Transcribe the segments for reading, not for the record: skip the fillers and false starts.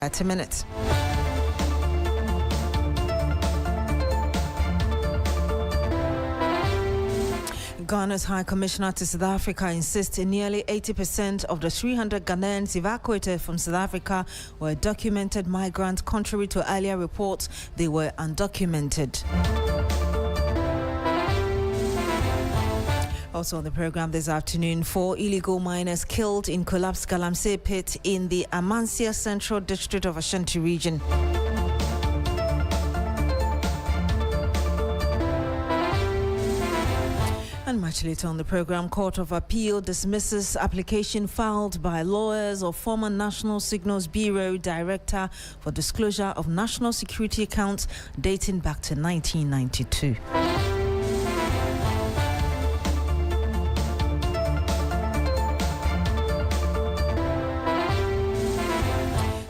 At a minute. Ghana's High Commissioner to South Africa insists nearly 80% of the 300 Ghanaians evacuated from South Africa were documented migrants. Contrary to earlier reports, they were undocumented. Also on the program this afternoon, 4 illegal miners killed in collapsed Galamsey pit in the Amansia Central District of Ashanti region. And much later on the program, Court of Appeal dismisses application filed by lawyers of former National Signals Bureau Director for disclosure of national security accounts dating back to 1992.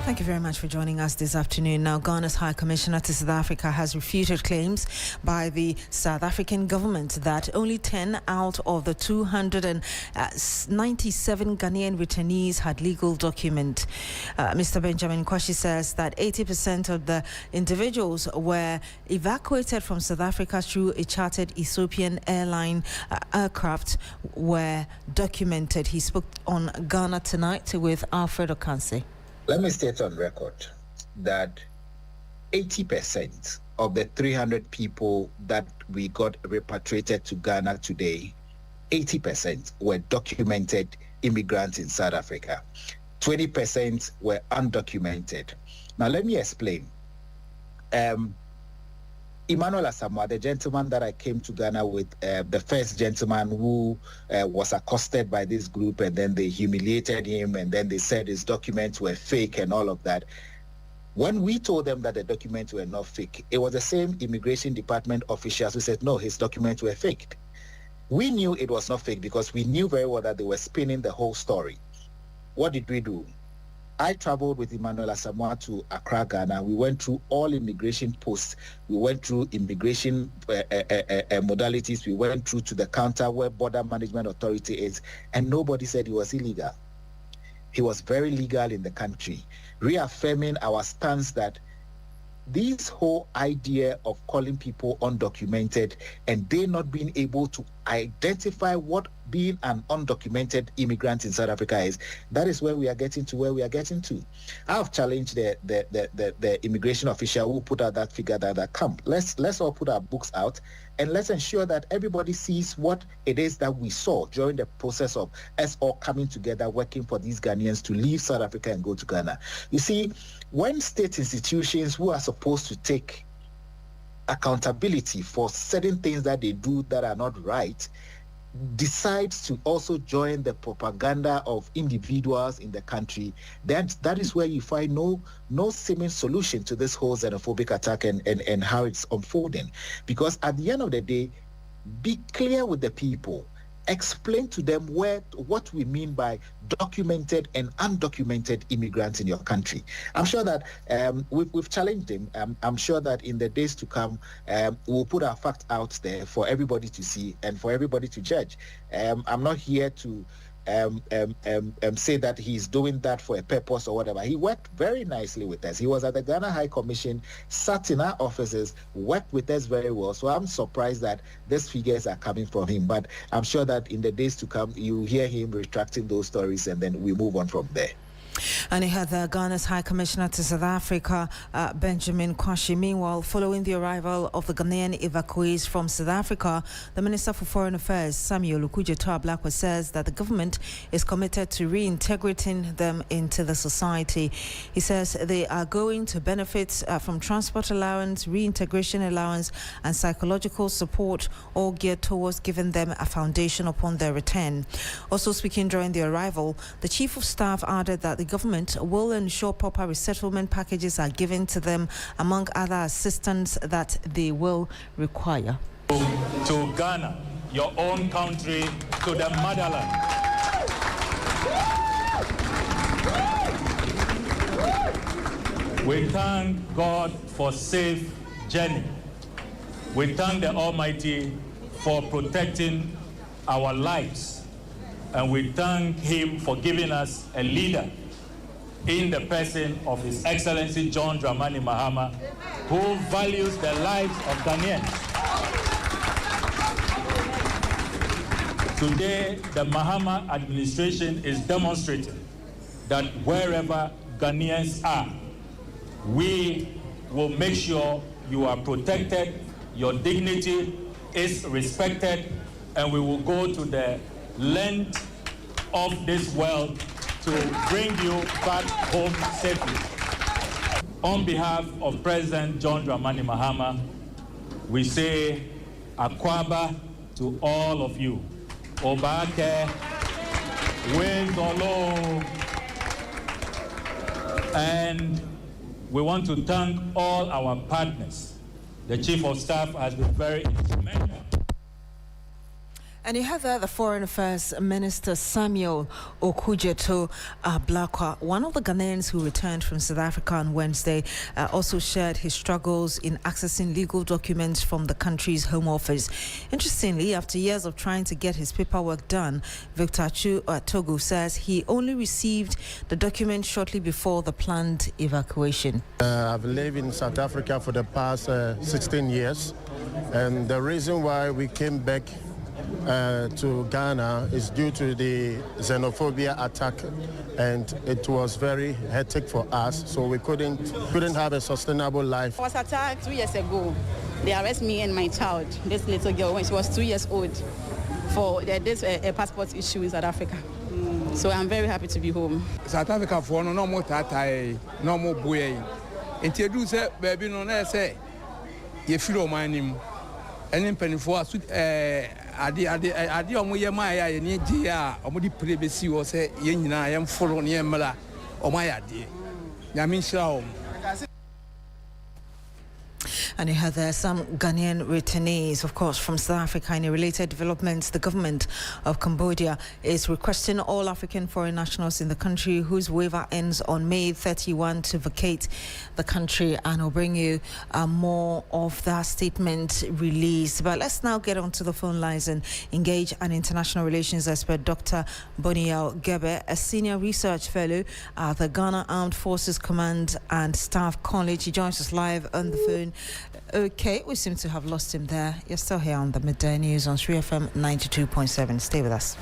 Thank you very much for joining us this afternoon. Now, Ghana's High Commissioner to South Africa has refuted claims by the South African government that only 10 out of the 297 Ghanaian returnees had legal document. Mr. Benjamin Kwashi says that 80% of the individuals were evacuated from South Africa through a chartered Ethiopian airline aircraft were documented. He spoke on Ghana Tonight with Alfred Okanse. Let me state on record that 80% of the 300 people that we got repatriated to Ghana today, 80% were documented immigrants in South Africa. 20% were undocumented. Now, let me explain. Emmanuel Asamoah, the gentleman that I came to Ghana with, the first gentleman who was accosted by this group, and then they humiliated him, and then they said his documents were fake and all of that. When we told them that the documents were not fake, it was the same immigration department officials who said, no, his documents were faked. We knew it was not fake because we knew very well that they were spinning the whole story. What did we do? I traveled with Emmanuel Asamoah to Accra, Ghana. We went through all immigration posts. We went through immigration modalities. We went through to the counter where Border Management Authority is, and nobody said he was illegal. He was very legal in the country, reaffirming our stance that this whole idea of calling people undocumented and they not being able to identify what being an undocumented immigrant in South Africa is, that is where we are getting to where we are getting to. I have challenged the immigration official who put out that figure that come. Let's all put our books out and let's ensure that everybody sees what it is that we saw during the process of us all coming together, working for these Ghanaians to leave South Africa and go to Ghana. You see, when state institutions who are supposed to take accountability for certain things that they do that are not right decides to also join the propaganda of individuals in the country, then that is where you find no seeming solution to this whole xenophobic attack and how it's unfolding. Because at the end of the day, be clear with the people. Explain to them what we mean by documented and undocumented immigrants in your country. I'm sure that we've challenged him. I'm sure that in the days to come, we'll put our facts out there for everybody to see and for everybody to judge. I'm not here to say that he's doing that for a purpose or whatever. He worked very nicely with us. He was at the Ghana High Commission, sat in our offices, worked with us very well. So I'm surprised that these figures are coming from him. But I'm sure that in the days to come, you hear him retracting those stories and then we move on from there. And he had Ghana's High Commissioner to South Africa, Benjamin Kwashi. Meanwhile, following the arrival of the Ghanaian evacuees from South Africa, the Minister for Foreign Affairs, Samuel Okudzeto-Ablakwa, says that the government is committed to reintegrating them into the society. He says they are going to benefit from transport allowance, reintegration allowance, and psychological support, all geared towards giving them a foundation upon their return. Also speaking during the arrival, the Chief of Staff added that the government will ensure proper resettlement packages are given to them, among other assistance that they will require. To Ghana, your own country, to the motherland. We thank God for safe journey. We thank the Almighty for protecting our lives, and we thank Him for giving us a leader in the person of His Excellency John Dramani Mahama, who values the lives of Ghanaians. Today, the Mahama administration is demonstrating that wherever Ghanaians are, we will make sure you are protected, your dignity is respected, and we will go to the length of this world to bring you back home safely. On behalf of President John Dramani Mahama, we say Akwaba to all of you. Obake, Wenzolo, and we want to thank all our partners. The Chief of Staff has been very instrumental. And you have the Foreign Affairs Minister Samuel Okudzeto Blakwa, one of the Ghanaians who returned from South Africa on Wednesday, also shared his struggles in accessing legal documents from the country's Home Office. Interestingly, after years of trying to get his paperwork done, Victor Togo says he only received the document shortly before the planned evacuation. I've lived in South Africa for the past 16 years, and the reason why we came back to Ghana is due to the xenophobia attack, and it was very hectic for us, so we couldn't have a sustainable life. I was attacked 2 years ago. They arrested me and my child, this little girl, when she was 2 years old, for this passport issue in South Africa. So I'm very happy to be home. South Africa for no more tatai, no more boy. Introduce baby no say you feel my name. And in penny for adi omo ye ma ya ye ji a omo di privacy o say ye nyina ye mforo ne mla omo ya de nyame nshira. And you heard there some Ghanaian returnees, of course, from South Africa. In a related development, the government of Cambodia is requesting all African foreign nationals in the country whose waiver ends on May 31 to vacate the country, and I'll bring you more of that statement released. But let's now get onto the phone lines and engage an international relations expert, Dr. Boniel Gebe, a senior research fellow at the Ghana Armed Forces Command and Staff College. He joins us live on the phone. Okay, we seem to have lost him there. You're still here on the Midday News on 3FM 92.7. Stay with us.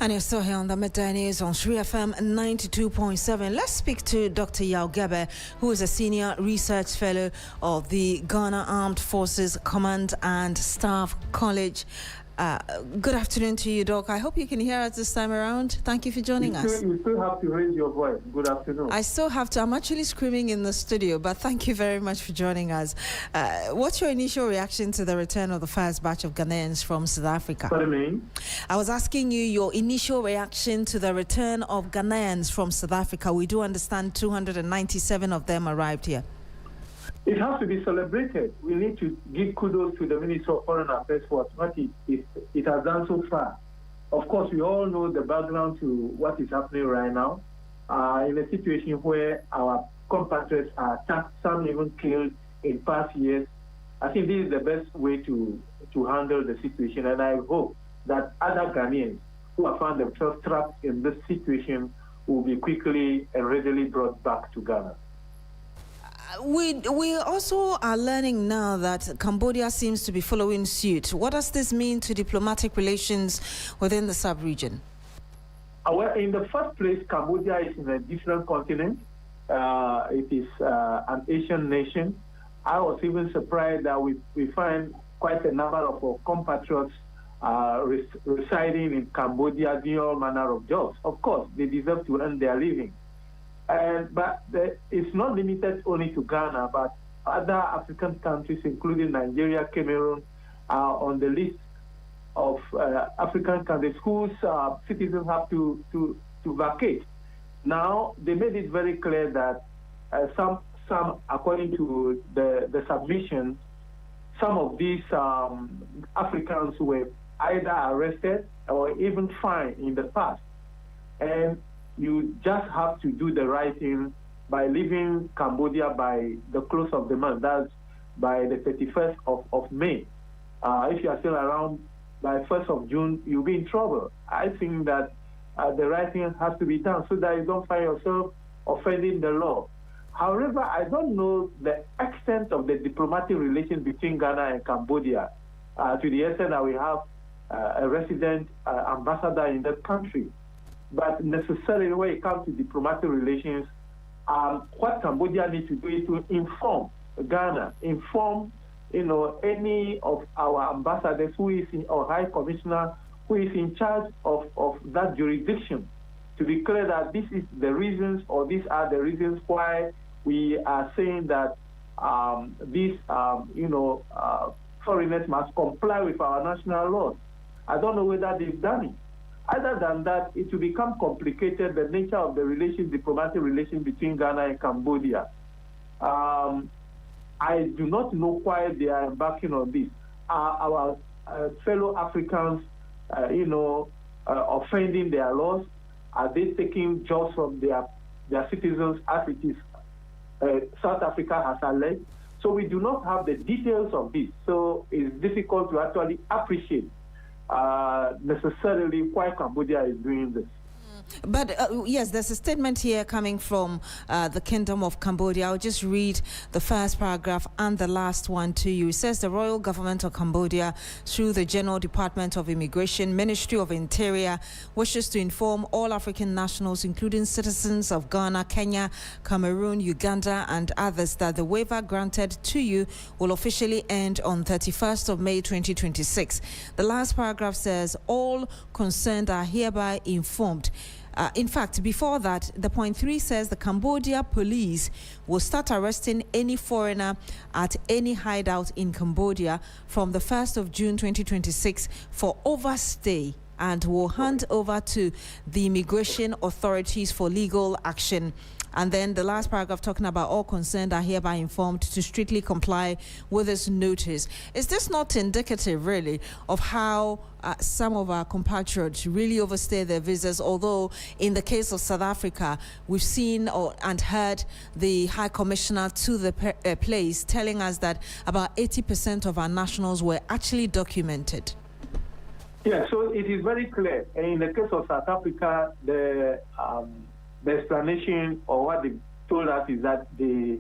And you're still here on the Midday News on 3FM 92.7. Let's speak to Dr. Yao Gebe, who is a senior research fellow of the Ghana Armed Forces Command and Staff College. Good afternoon to you, Doc. I hope you can hear us this time around. Thank you for joining us. You still have to raise your voice. Good afternoon. I still have to. I'm actually screaming in the studio, but thank you very much for joining us. What's your initial reaction to the return of the first batch of Ghanaians from South Africa? Pardon me? I was asking you your initial reaction to the return of Ghanaians from South Africa. We do understand 297 of them arrived here. It has to be celebrated. We need to give kudos to the Minister of Foreign Affairs for what it has done so far. Of course, we all know the background to what is happening right now. In a situation where our compatriots are attacked, some even killed in past years, I think this is the best way to handle the situation. And I hope that other Ghanaians who have found themselves trapped in this situation will be quickly and readily brought back to Ghana. We also are learning now that Cambodia seems to be following suit. What does this mean to diplomatic relations within the sub-region? Well, in the first place, Cambodia is in a different continent. It is an Asian nation. I was even surprised that we find quite a number of our compatriots residing in Cambodia doing all manner of jobs. Of course, they deserve to earn their living. But it's not limited only to Ghana, but other African countries, including Nigeria, Cameroon, are on the list of African countries whose citizens have to vacate. Now, they made it very clear that some, according to the submission, some of these Africans were either arrested or even fined in the past. And you just have to do the right thing by leaving Cambodia by the close of the month. That's by the 31st of May. If you are still around by 1st of June, you'll be in trouble. I think that the right thing has to be done so that you don't find yourself offending the law. However, I don't know the extent of the diplomatic relations between Ghana and Cambodia to the extent that we have a resident ambassador in that country. But necessarily when it comes to diplomatic relations, what Cambodia needs to do is to inform Ghana, inform any of our ambassadors who is in, or high commissioner who is in charge of that jurisdiction, to be clear that this is the reasons, or these are the reasons why we are saying that these foreigners must comply with our national laws. I don't know whether they've done it. Other than that, it will become complicated, the nature of the relations, diplomatic relations between Ghana and Cambodia. I do not know why they are embarking on this. Are our fellow Africans, offending their laws? Are they taking jobs from their citizens, as it is South Africa has alleged? So we do not have the details of this. So it's difficult to actually appreciate necessarily why Cambodia is doing this. But yes, there's a statement here coming from the Kingdom of Cambodia. I'll just read the first paragraph and the last one to you. It says the Royal Government of Cambodia, through the General Department of Immigration, Ministry of Interior, wishes to inform all African nationals, including citizens of Ghana, Kenya, Cameroon, Uganda, and others, that the waiver granted to you will officially end on 31st of May 2026. The last paragraph says all concerned are hereby informed. In fact, before that, the point 3 says the Cambodia police will start arresting any foreigner at any hideout in Cambodia from the 1st of June 2026 for overstay, and will hand over to the immigration authorities for legal action. And then the last paragraph talking about all concerned are hereby informed to strictly comply with this notice. Is this not indicative, really, of how some of our compatriots really overstay their visas? Although in the case of South Africa, we've seen and heard the High Commissioner to the place telling us that about 80% of our nationals were actually documented. Yeah, so it is very clear. In the case of South Africa, the explanation, or what they told us, is that they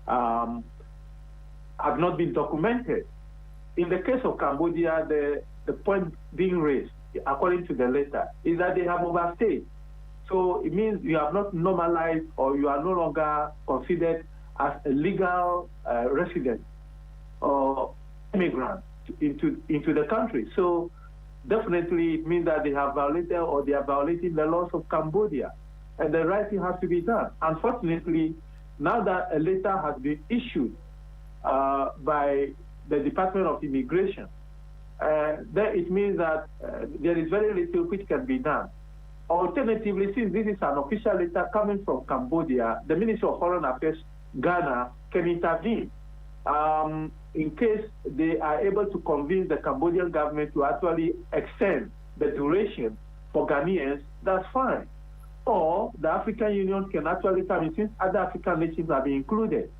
have not been documented. In the case of Cambodia, the point being raised, according to the letter, is that they have overstayed. So it means you have not normalized, or you are no longer considered as a legal resident or immigrant into the country. So definitely it means that they have violated, or they are violating the laws of Cambodia. And the right thing has to be done. Unfortunately, now that a letter has been issued by the Department of Immigration, then it means that there is very little which can be done. Alternatively, since this is an official letter coming from Cambodia, the Ministry of Foreign Affairs, Ghana, can intervene in case they are able to convince the Cambodian government to actually extend the duration for Ghanaians. That's fine. Or the African Union can actually come in, since other African nations have been included.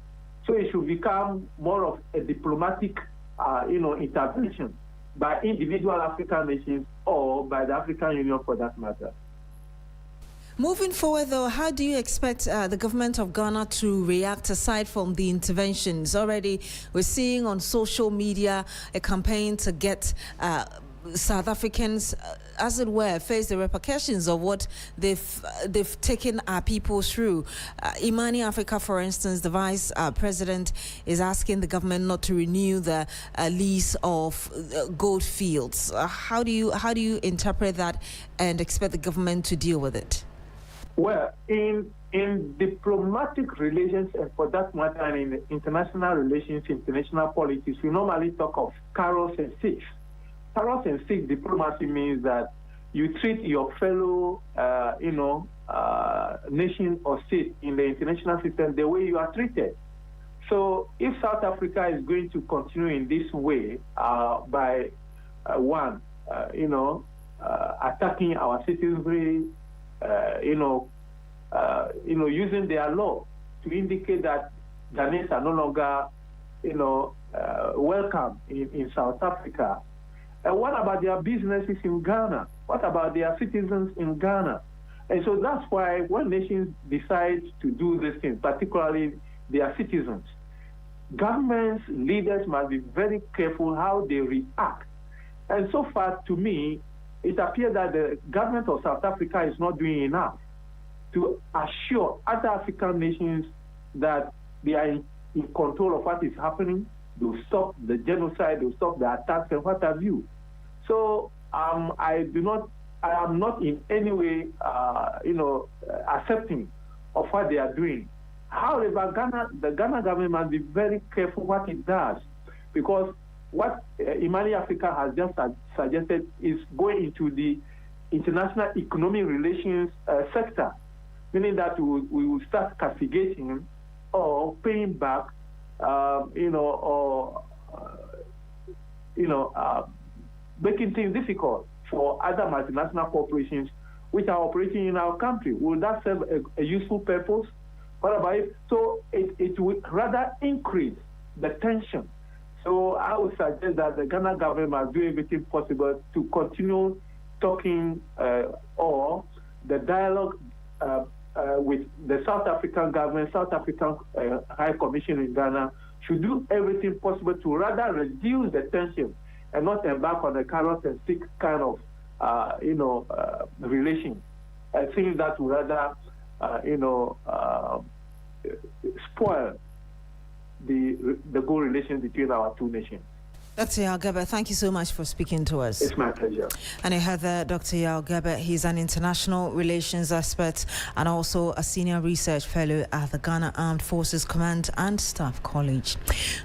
So it should become more of a diplomatic, intervention by individual African nations, or by the African Union for that matter. Moving forward, though, how do you expect the government of Ghana to react aside from the interventions? Already, we're seeing on social media a campaign to get South Africans, as it were, face the repercussions of what they've taken our people through. Imani Africa, for instance, the vice president is asking the government not to renew the lease of gold fields. How do you interpret that and expect the government to deal with it? Well, in diplomatic relations, and for that matter, and in international relations, international politics, we normally talk of carrots and sticks. Carrots and stick diplomacy means that you treat your fellow, nation or state in the international system the way you are treated. So if South Africa is going to continue in this way by attacking our citizenry, using their law to indicate that Ghanaians are no longer, welcome in South Africa. And what about their businesses in Ghana? What about their citizens in Ghana? And so that's why when nations decide to do these things, particularly their citizens, governments, leaders must be very careful how they react. And so far, to me, it appears that the government of South Africa is not doing enough to assure other African nations that they are in control of what is happening. They'll stop the genocide, they'll stop the attacks, and what have you. So I am not in any way, accepting of what they are doing. However, the Ghana government must be very careful what it does, because what Imani Africa has just suggested is going into the international economic relations sector, meaning that we will start castigating or paying back, making things difficult for other multinational corporations which are operating in our country. Will that serve a useful purpose? What about it? So it would rather increase the tension. So I would suggest that the Ghana government must do everything possible to continue talking or the dialogue with the South African government, South African High Commission in Ghana, should do everything possible to rather reduce the tension and not embark on a carrot and stick kind of, relation. I think that would rather, spoil the good relations between our two nations. Dr. Yaw Gebet, thank you so much for speaking to us. It's my pleasure. And I heard that Dr. Yaw Gebet, he's an international relations expert and also a senior research fellow at the Ghana Armed Forces Command and Staff College.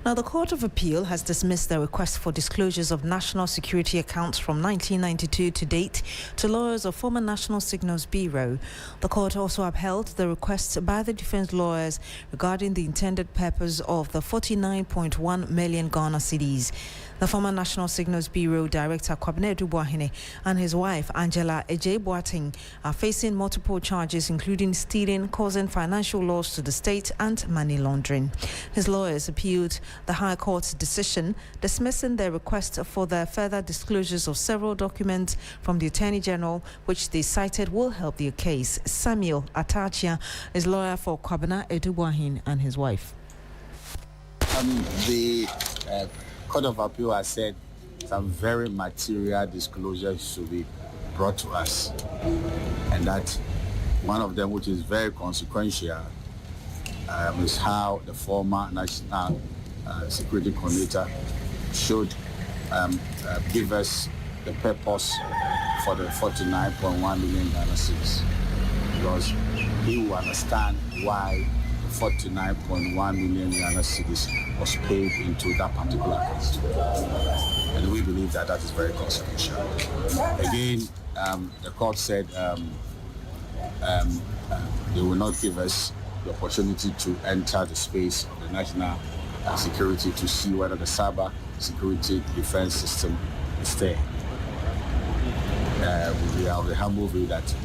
Now, the Court of Appeal has dismissed the request for disclosures of national security accounts from 1992 to date to lawyers of former National Signals Bureau. The court also upheld the request by the defense lawyers regarding the intended purpose of the 49.1 million Ghana cedis. The former National Signals Bureau Director Kwabena Adu and his wife Angela Ejay Boateng are facing multiple charges, including stealing, causing financial loss to the state, and money laundering. His lawyers appealed the High Court's decision, dismissing their request for the further disclosures of several documents from the Attorney General, which they cited will help their case. Samuel Atachia is lawyer for Kwabena Adu and his wife. The Court of Appeal has said some very material disclosures should be brought to us, and that one of them, which is very consequential, is how the former National Security Coordinator should give us the purpose for the 49.1 million Ghana cedis, because he will understand why 49.1 million Ghana cedis was paid into that particular account. And we believe that that is very consequential. Again, the court said they will not give us the opportunity to enter the space of the national security to see whether the cyber security defense system is there. We are of the humble view that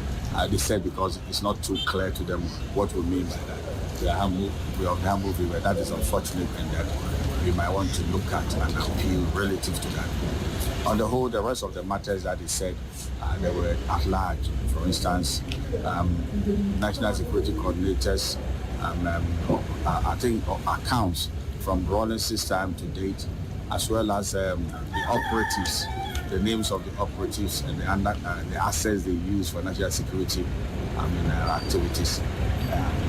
they said because it's not too clear to them what we mean by that. We are of the humble view, but that is unfortunate and that we might want to look at an appeal relative to that. On the whole, the rest of the matters that he said, they were at large. For instance, national security coordinators, I think accounts from Rawlinson's time to date, as well as the operatives, the names of the operatives and the assets they use for national security activities.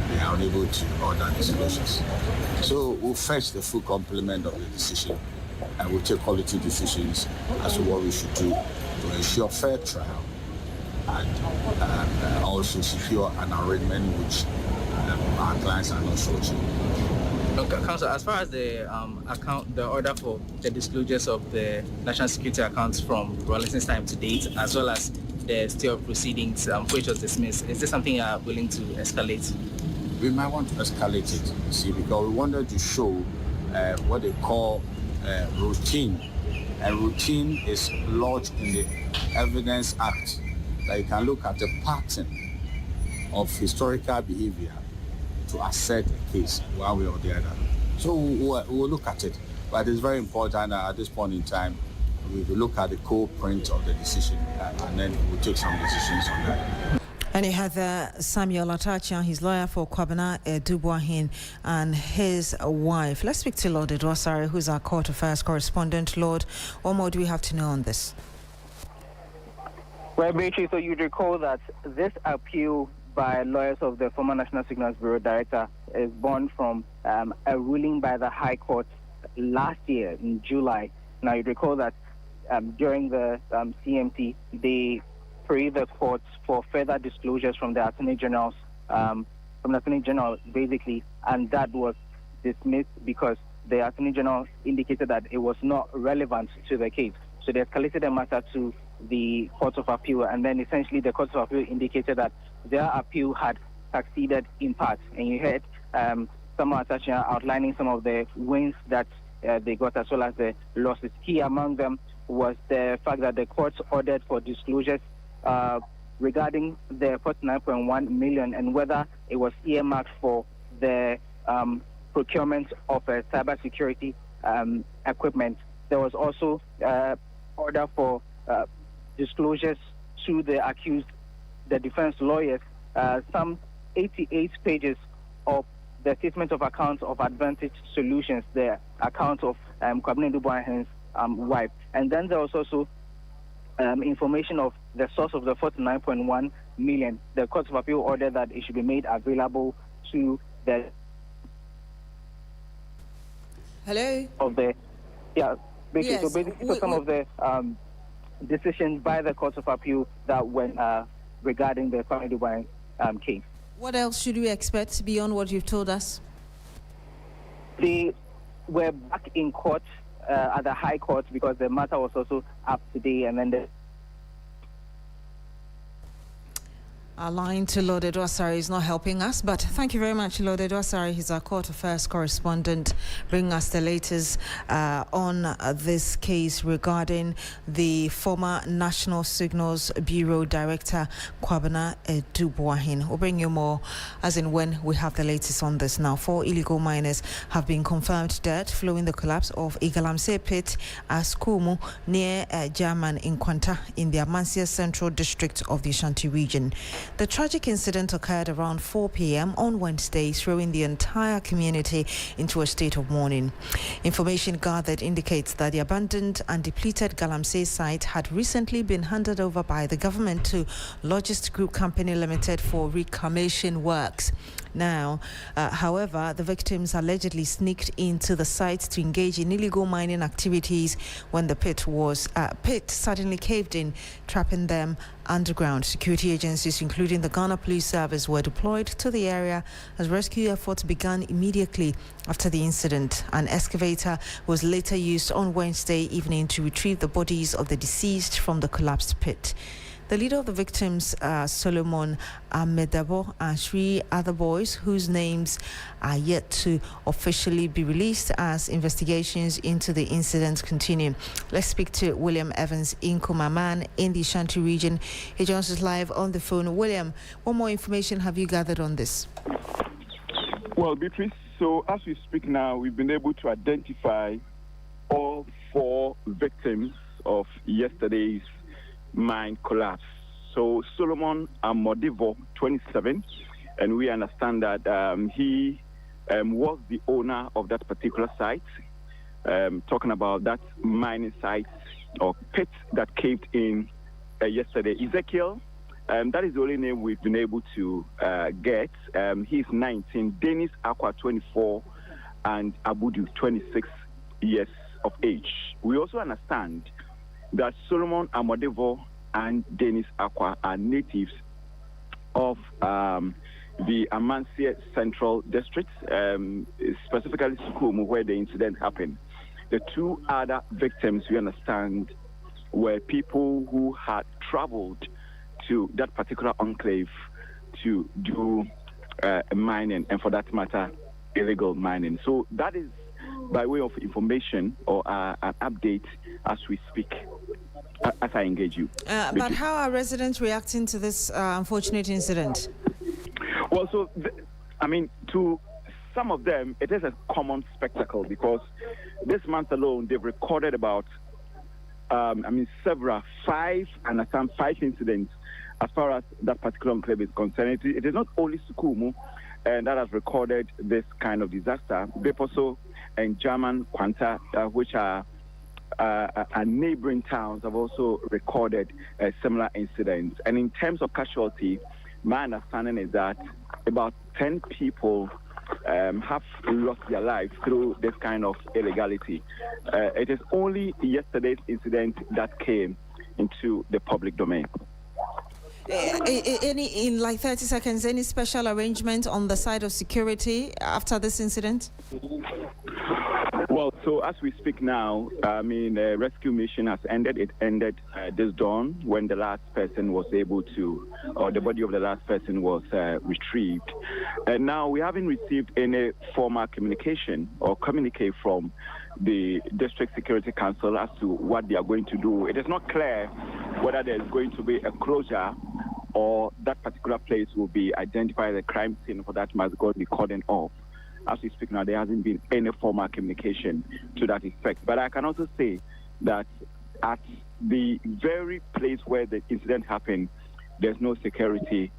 They are unable to order disclosures. So we'll fetch the full complement of the decision and we'll take quality decisions as to what we should do to ensure fair trial and also secure an arraignment in which our clients are not shortchanged. Okay, Council, as far as the the order for the disclosures of the national security accounts from Rawlinson's time to date, as well as the stay of proceedings which was dismissed, is this something you are willing to escalate? We might want to escalate it, you see, because we wanted to show what they call routine. And routine is lodged in the Evidence Act, that you can look at the pattern of historical behavior to assert a case one way or the other. So we'll look at it. But it's very important at this point in time, we will look at the core print of the decision and then we'll take some decisions on that. And he had Samuel Atachian, his lawyer for Kwabena Adu and his wife. Let's speak to Lord Edwasari, who's our court affairs correspondent. Lord, what more do we have to know on this? Well, Beatrice, so you'd recall that this appeal by lawyers of the former National Signals Bureau director is born from a ruling by the High Court last year in July. Now, you'd recall that during the CMT, they prayed the courts for further disclosures from the Attorney General, basically, and that was dismissed because the Attorney General indicated that it was not relevant to the case. So they escalated the matter to the Court of Appeal, and then essentially the Court of Appeal indicated that their appeal had succeeded in part. And you heard someone outlining some of the wins that they got as well as the losses. Key among them was the fact that the courts ordered for disclosures regarding the 49.1 million and whether it was earmarked for the procurement of cybersecurity equipment. There was also order for disclosures to the accused, the defense lawyers, some 88 pages of the statement of accounts of Advantage Solutions, the account of Kwabena Adu wife. And then there was also information of the source of the 49.1 million. The Court of Appeal ordered that it should be made available to the... Hello? Of the... Yeah, basically, yes. So basically some of the decisions by the Court of Appeal that went regarding the Kwabena Adu case. What else should we expect beyond what you've told us? They were back in court at the High Court because the matter was also up today, and then Our line to Lord Edwasari is not helping us, but thank you very much, Lord Edwasari. He's our court affairs correspondent, bringing us the latest on this case regarding the former National Signals Bureau Director, Kwabena Adu. We'll bring you more as in when we have the latest on this. Now, 4 illegal miners have been confirmed dead following the collapse of Igalamsey pit at Skumu near German in Kwanta in the Amansia Central District of the Ashanti region. The tragic incident occurred around 4 p.m. on Wednesday, throwing the entire community into a state of mourning. Information gathered indicates that the abandoned and depleted Galamsey site had recently been handed over by the government to Logist Group Company Limited for reclamation works. Now, however, the victims allegedly sneaked into the site to engage in illegal mining activities when the pit suddenly caved in, trapping them underground. Security agencies, including the Ghana Police Service, were deployed to the area as rescue efforts began immediately after the incident. An excavator was later used on Wednesday evening to retrieve the bodies of the deceased from the collapsed pit. The leader of the victims, Solomon Amedabo, and 3 other boys whose names are yet to officially be released as investigations into the incident continue. Let's speak to William Evans Inkumaman in the Ashanti region. He joins us live on the phone. William, what more information have you gathered on this? Well, Beatrice, So as we speak now, we've been able to identify all 4 victims of yesterday's mine collapse. So Solomon Amodivo, 27, and we understand that he was the owner of that particular site, talking about that mining site or pit that caved in yesterday. Ezekiel, that is the only name we've been able to get. He's 19, Dennis Aqua, 24, and Abudu, 26 years of age. We also understand that Solomon Amodevo and Dennis Aqua are natives of the Amansie Central District, specifically Sukumu, where the incident happened. The 2 other victims, we understand, were people who had traveled to that particular enclave to do mining, and for that matter, illegal mining. So that is by way of information or an update as we speak, as I engage you. But how are residents reacting to this unfortunate incident? Well, so, to some of them, it is a common spectacle because this month alone, they've recorded about, 5 incidents as far as that particular enclave is concerned. It is not only Sukumu that has recorded this kind of disaster. Beposo and German Kwanta, which are neighboring towns, have also recorded similar incidents. And in terms of casualty, my understanding is that about 10 people have lost their lives through this kind of illegality. It is only yesterday's incident that came into the public domain. In like 30 seconds, any special arrangement on the side of security after this incident? Well, so as we speak now, the rescue mission has ended. It ended this dawn when the last person was able to, or the body of the last person was retrieved. And now we haven't received any formal communication or communique from the District Security Council as to what they are going to do. It is not clear whether there is going to be a closure or that particular place will be identified as a crime scene for that must go be cordoned off. As we speak now, there hasn't been any formal communication to that effect. But I can also say that at the very place where the incident happened, there's no security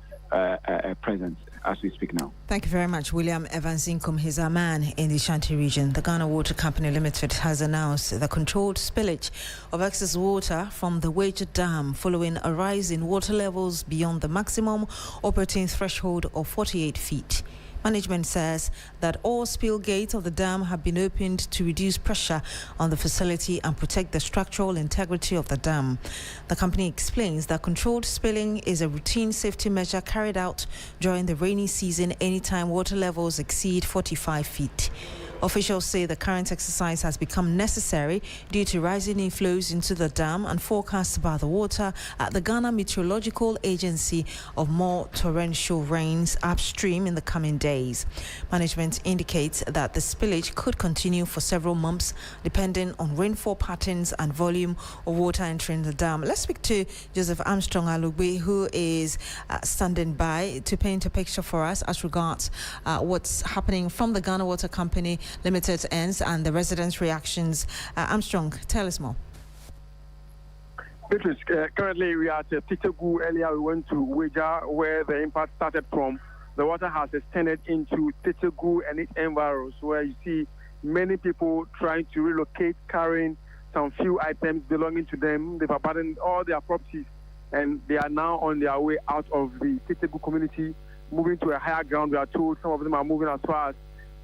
presence as we speak now. Thank you very much, William Evans Inkum. He's a man in the Shanti region. The Ghana Water Company Limited has announced the controlled spillage of excess water from the Wager Dam following a rise in water levels beyond the maximum operating threshold of 48 feet. Management says that all spill gates of the dam have been opened to reduce pressure on the facility and protect the structural integrity of the dam. The company explains that controlled spilling is a routine safety measure carried out during the rainy season anytime water levels exceed 45 feet. Officials say the current exercise has become necessary due to rising inflows into the dam and forecasts about the water at the Ghana Meteorological Agency of more torrential rains upstream in the coming days. Management indicates that the spillage could continue for several months depending on rainfall patterns and volume of water entering the dam. Let's speak to Joseph Armstrong Alugbe, who is standing by to paint a picture for us as regards what's happening from the Ghana Water Company Limited ends and the residents' reactions. Armstrong, tell us more. Beatrice, currently we are at Titegu. Earlier we went to Weja, where the impact started from. The water has extended into Titegu and its environs, where you see many people trying to relocate, carrying some few items belonging to them. They've abandoned all their properties, and they are now on their way out of the Titegu community, moving to a higher ground. We are told some of them are moving as far as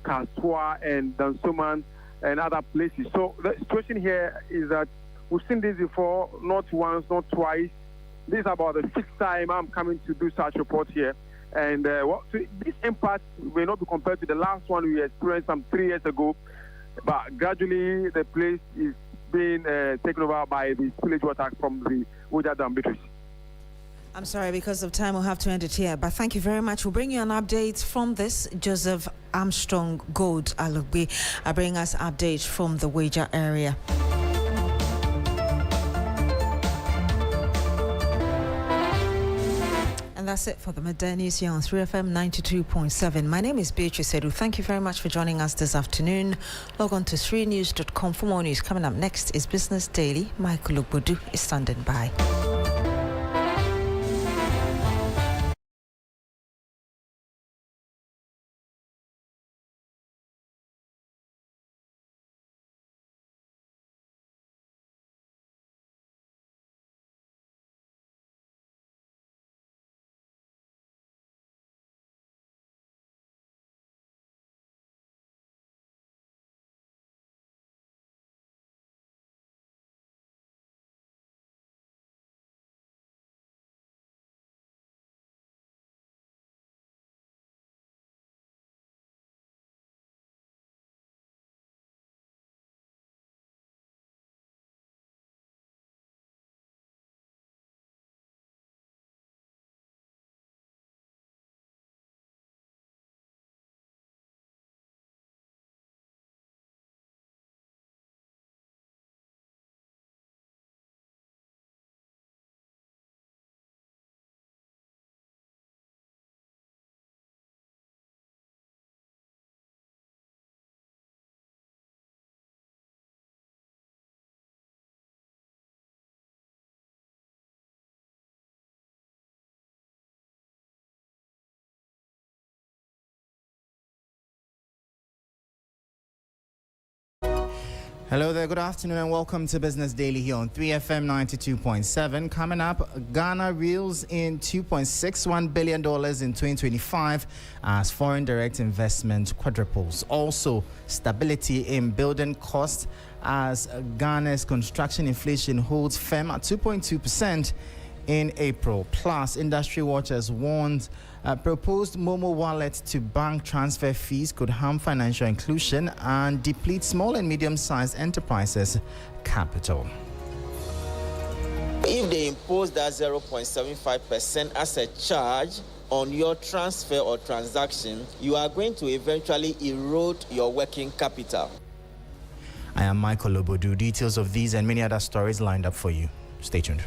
Kaswa and Dansoman and other places. So the situation here is that we've seen this before, not once, not twice. This is about the 6th time I'm coming to do such report here. And this impact may not be compared to the last one we experienced some 3 years ago, but gradually the place is being taken over by the spillage water from the Woja Dam. Beatrice. I'm sorry, because of time, we'll have to end it here. But thank you very much. We'll bring you an update from this. Joseph Armstrong Gold Alugbe bring us updates from the Wager area. And And that's it for the Midday News here on 3FM 92.7. My name is Beatrice Adu. Thank you very much for joining us this afternoon. Log on to 3news.com for more news. Coming up next is Business Daily. Michael Obodu is standing by. Hello there, good afternoon and welcome to Business Daily here on 3FM 92.7. Coming up, Ghana reels in $2.61 billion in 2025 as foreign direct investment quadruples. Also, stability in building costs as Ghana's construction inflation holds firm at 2.2% in April. Plus, industry watchers warned proposed Momo wallet to bank transfer fees could harm financial inclusion and deplete small and medium-sized enterprises' capital. If they impose that 0.75% as a charge on your transfer or transaction, you are going to eventually erode your working capital. I am Michael Obodu. Details of these and many other stories lined up for you. Stay tuned.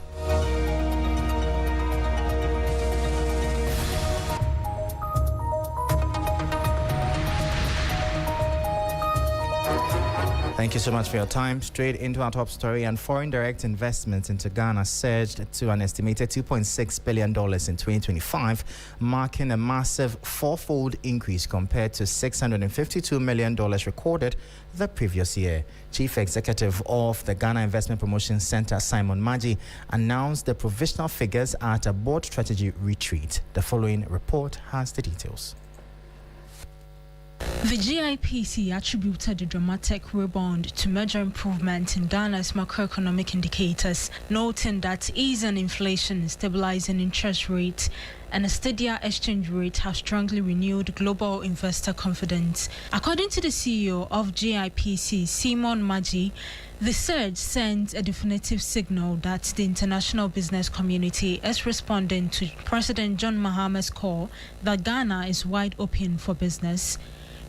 Thank you so much for your time. Straight into our top story, and foreign direct investments into Ghana surged to an estimated $2.6 billion in 2025, marking a massive fourfold increase compared to $652 million recorded the previous year. Chief Executive of the Ghana Investment Promotion Center, Simon Maggi, announced the provisional figures at a board strategy retreat. The following report has the details. The GIPC attributed the dramatic rebound to major improvement in Ghana's macroeconomic indicators, noting that easing inflation, stabilizing interest rates, and a steadier exchange rate have strongly renewed global investor confidence. According to the CEO of GIPC, Simon Maggi, the surge sends a definitive signal that the international business community is responding to President John Mahama's call that Ghana is wide open for business.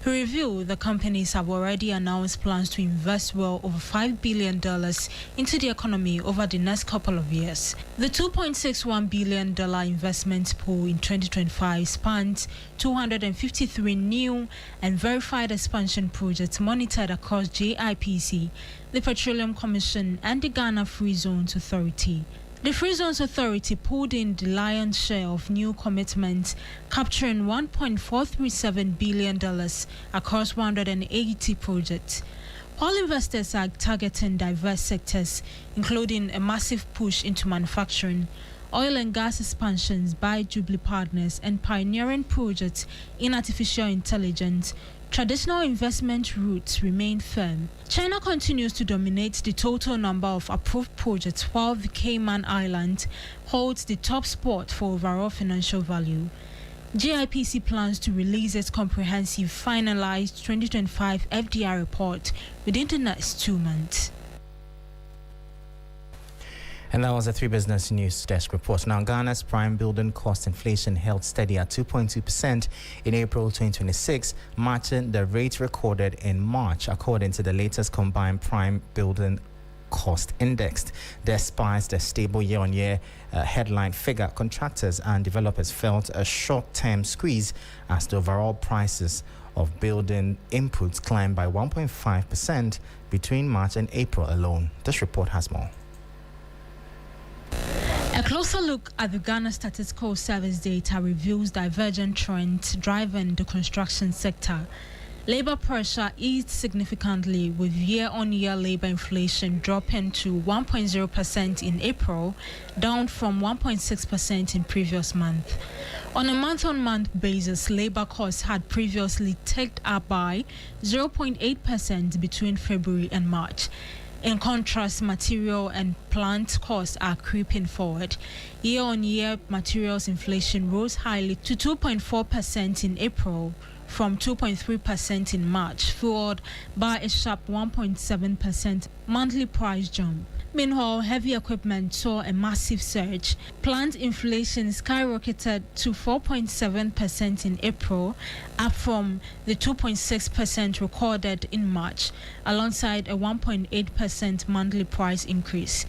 He revealed the companies have already announced plans to invest well over $5 billion into the economy over the next couple of years. The $2.61 billion investment pool in 2025 spans 253 new and verified expansion projects monitored across JIPC, the Petroleum Commission, and the Ghana Free Zones Authority. The Free Zones Authority pulled in the lion's share of new commitments, capturing $1.437 billion across 180 projects. While investors are targeting diverse sectors, including a massive push into manufacturing, oil and gas expansions by Jubilee Partners, and pioneering projects in artificial intelligence, traditional investment routes remain firm. China continues to dominate the total number of approved projects, while the Cayman Islands holds the top spot for overall financial value. GIPC plans to release its comprehensive finalized 2025 FDI report within the next 2 months. And that was a 3 Business News Desk report. Now, Ghana's prime building cost inflation held steady at 2.2% in April 2026, matching the rate recorded in March, according to the latest combined prime building cost index. Despite the stable year-on-year headline figure, contractors and developers felt a short-term squeeze as the overall prices of building inputs climbed by 1.5% between March and April alone. This report has more. A closer look at the Ghana Statistical Service data reveals divergent trends driving the construction sector. Labor pressure eased significantly, with year-on-year labor inflation dropping to 1.0% in April, down from 1.6% in previous month. On a month-on-month basis, labor costs had previously ticked up by 0.8% between February and March. In contrast, material and plant costs are creeping forward. Year-on-year materials inflation rose highly to 2.4% in April, from 2.3% in March, fueled by a sharp 1.7% monthly price jump. Meanwhile, heavy equipment saw a massive surge. Plant inflation skyrocketed to 4.7% in April, up from the 2.6% recorded in March, alongside a 1.8% monthly price increase.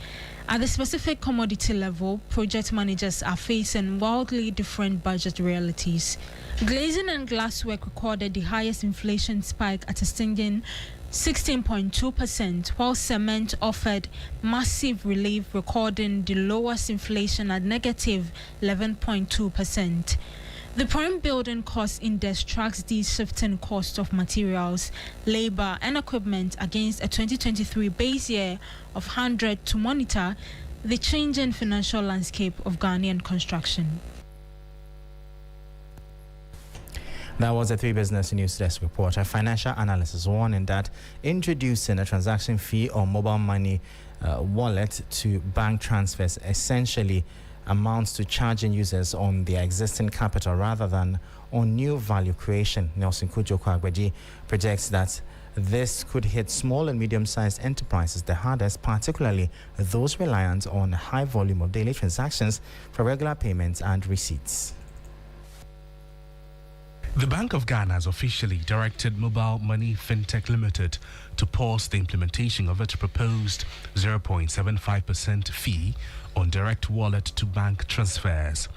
At the specific commodity level, project managers are facing wildly different budget realities. Glazing and glasswork recorded the highest inflation spike at a stinging 16.2%, while cement offered massive relief, recording the lowest inflation at negative 11.2%. The prime building cost index tracks the shifting cost of materials, labor, and equipment against a 2023 base year of 100 to monitor the changing financial landscape of Ghanaian construction. That was a 3 Business News Desk report. A financial analyst is warning that introducing a transaction fee on mobile money wallet to bank transfers essentially amounts to charging users on their existing capital rather than on new value creation. Nelson Kujo Kwagbaji projects that this could hit small and medium-sized enterprises the hardest, particularly those reliant on a high volume of daily transactions for regular payments and receipts. The Bank of Ghana has officially directed Mobile Money Fintech Limited to pause the implementation of its proposed 0.75% fee on direct wallet to bank transfers.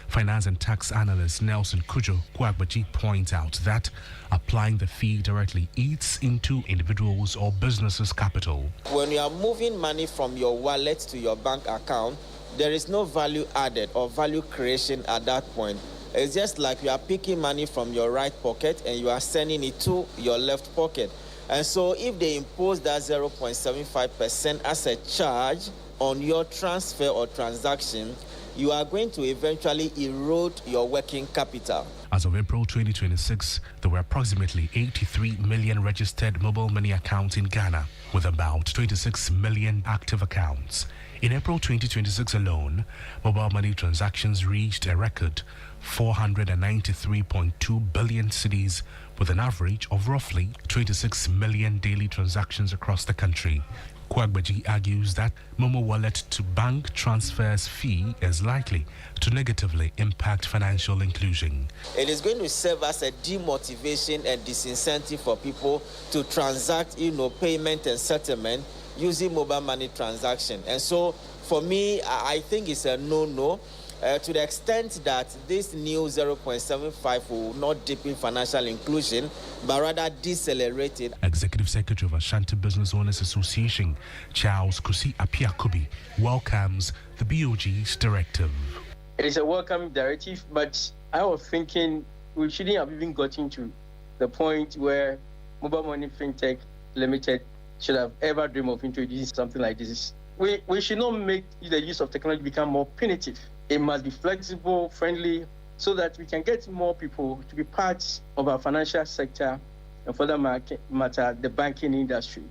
Finance and tax analyst Nelson Kujo Kwagbaji points out that applying the fee directly eats into individuals' or businesses' capital. When you are moving money from your wallet to your bank account, there is no value added or value creation at that point. It's just like you are picking money from your right pocket and you are sending it to your left pocket. And so if they impose that 0.75% as a charge on your transfer or transaction, you are going to eventually erode your working capital. As of April 2026, there were approximately 83 million registered mobile money accounts in Ghana, with about 26 million active accounts. In April 2026 alone, mobile money transactions reached a record 493.2 billion cedis, with an average of roughly 26 million daily transactions across the country. Kwagbaji argues that Momo Wallet to bank transfers fee is likely to negatively impact financial inclusion. It is going to serve as a demotivation and disincentive for people to transact, payment and settlement using mobile money transaction. And so for me, I think it's a no-no. To the extent that this new 0.75 will not deepen financial inclusion, but rather decelerate it. Executive Secretary of Ashanti Business Owners Association, Charles Kusi Apiakubi, welcomes the BOG's directive. It is a welcome directive, but I was thinking we shouldn't have even gotten to the point where Mobile Money Fintech Limited should have ever dreamed of introducing something like this. We should not make the use of technology become more punitive. It must be flexible, friendly, so that we can get more people to be part of our financial sector and, for that matter, the banking industry.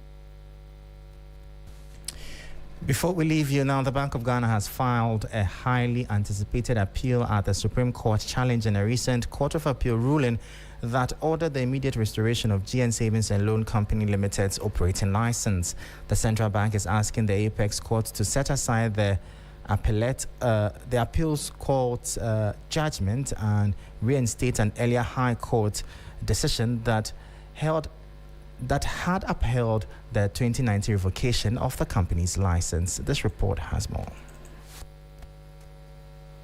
Before we leave you now, the Bank of Ghana has filed a highly anticipated appeal at the Supreme Court challenging a recent Court of Appeal ruling that ordered the immediate restoration of GN Savings and Loan Company Limited's operating license. The Central Bank is asking the Apex Court to set aside the appeals court judgment and reinstate an earlier High Court decision that held that had upheld the 2019 revocation of the company's license. This report has more.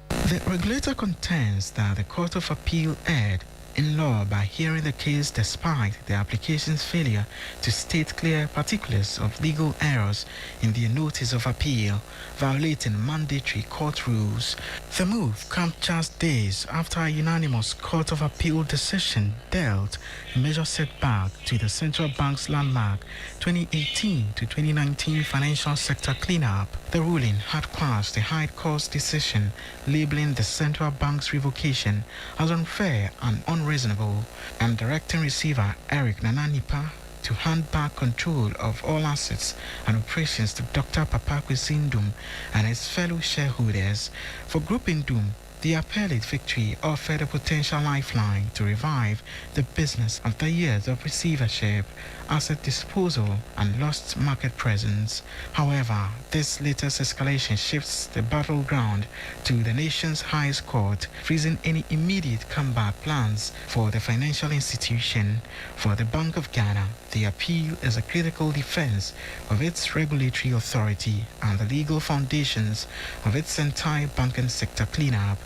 The regulator contends that the Court of Appeal erred in law by hearing the case despite the application's failure to state clear particulars of legal errors in their notice of appeal, violating mandatory court rules. The move comes just days after a unanimous Court of Appeal decision dealt a major setback to the central bank's landmark 2018 to 2019 financial sector cleanup. The ruling had quashed the High Court's decision labeling the central bank's revocation as unfair and unreasonable, and directing receiver Eric Nananipa to hand back control of all assets and operations to Dr. Papakwe Ndum and his fellow shareholders. For Group Ndum, the appellate victory offered a potential lifeline to revive the business after years of receivership, asset disposal, and lost market presence. However, this latest escalation shifts the battleground to the nation's highest court, freezing any immediate comeback plans for the financial institution. For the Bank of Ghana, the appeal is a critical defense of its regulatory authority and the legal foundations of its entire banking sector cleanup.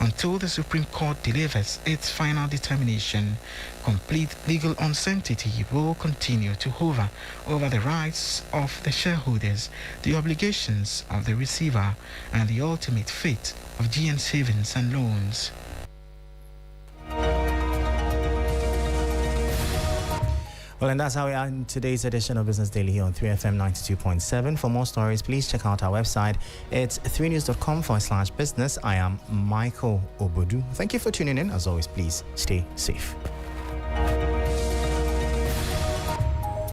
Until the Supreme Court delivers its final determination, complete legal uncertainty will continue to hover over the rights of the shareholders, the obligations of the receiver, and the ultimate fate of GN savings and loans. Well, and that's how we end today's edition of Business Daily here on 3FM 92.7. For more stories, please check out our website. It's 3news.com/business. I am Michael Obodu. Thank you for tuning in. As always, please stay safe.